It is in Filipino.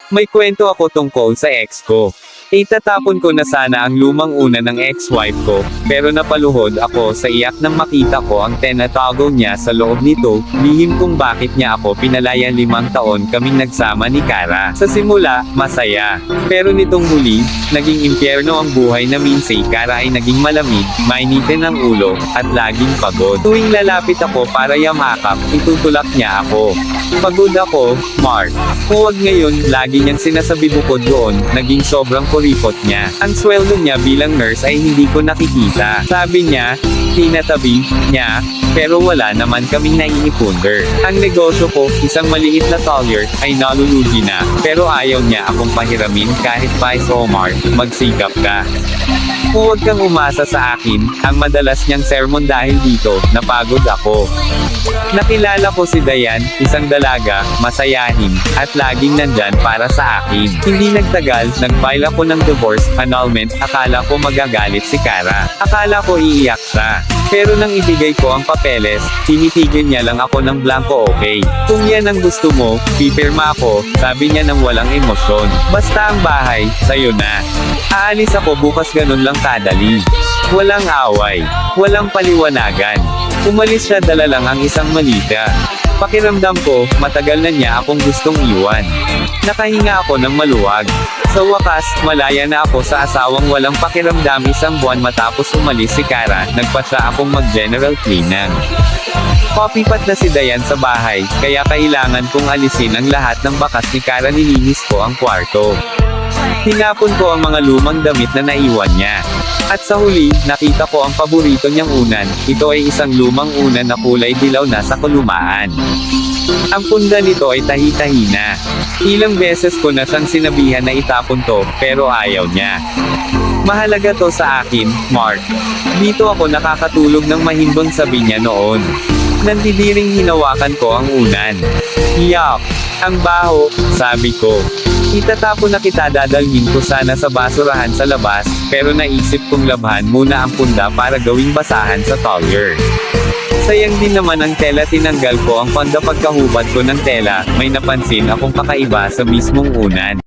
May kwento ako tungkol sa ex ko. Itatapon ko na sana ang lumang una ng ex-wife ko, pero napaluhod ako sa iyak nang makita ko ang tinatago niya sa loob nito, lihim kung bakit niya ako pinalaya 5 taon kaming nagsama ni Kara. Sa simula, masaya. Pero nitong huli, naging impyerno ang buhay namin si Kara ay naging malamig, mainitin ang ulo, at laging pagod. Tuwing lalapit ako para yamakap, itutulak niya ako. Pagod ako, Mark. Huwag ngayon, lagi niyang sinasabi bukod doon, naging sobrang kuripot niya. Ang sweldo niya bilang nurse ay hindi ko nakikita. Sabi niya, tinatabi niya, pero wala naman kaming naiipunder. Ang negosyo ko, isang maliit na collier, ay nalulugi na, pero ayaw niya akong pahiramin kahit pa Omar, magsikap ka. Huwag kang umasa sa akin, ang madalas niyang sermon dahil dito, napagod ako. Nakilala ko si Dayan, isang dalaga, masayahin, at laging nandyan para sa akin. Hindi nagtagal, nag-file ako ng divorce, annulment, akala ko magagalit si Kara. Akala ko iiyak siya. Pero nang ibigay ko ang papeles, tinitigil niya lang ako ng blanco okay. Kung yan ang gusto mo, pipirma ako, sabi niya nang walang emosyon. Basta ang bahay, sayo na. Aalis ako bukas ganun lang kadali. Walang away. Walang paliwanagan. Umalis siya dala lang ang isang malita. Pakiramdam ko, matagal na niya akong gustong iwan. Nakahinga ako ng maluwag. Sa wakas, malaya na ako sa asawang walang pakiramdam 1 buwan matapos umalis si Kara, nagpasya akong mag-general cleaning. Papipat na si Dayan sa bahay, kaya kailangan kong alisin ang lahat ng bakas ni Kara, nilinis ko ang kwarto. Tinapon ko ang mga lumang damit na naiwan niya. At sa huli, nakita ko ang paborito niyang unan, ito ay isang lumang unan na kulay dilaw na sa kulumaan. Ang punda nito ay tahi-tahi na. Ilang beses ko na siyang sinabihan na itapon to, pero ayaw niya. Mahalaga to sa akin, Mark. Dito ako nakakatulog ng mahimbang, sabi niya noon. Nandidiring hinawakan ko ang unan. Yuck! Ang baho, sabi ko. Itatapon na kita, dadalhin ko sana sa basurahan sa labas, pero naisip kong labhan muna ang punda para gawing basahan sa collier. Sayang din naman ang tela, tinanggal ko ang panda. Pagkahubad ko ng tela, may napansin akong kakaiba sa mismong unan.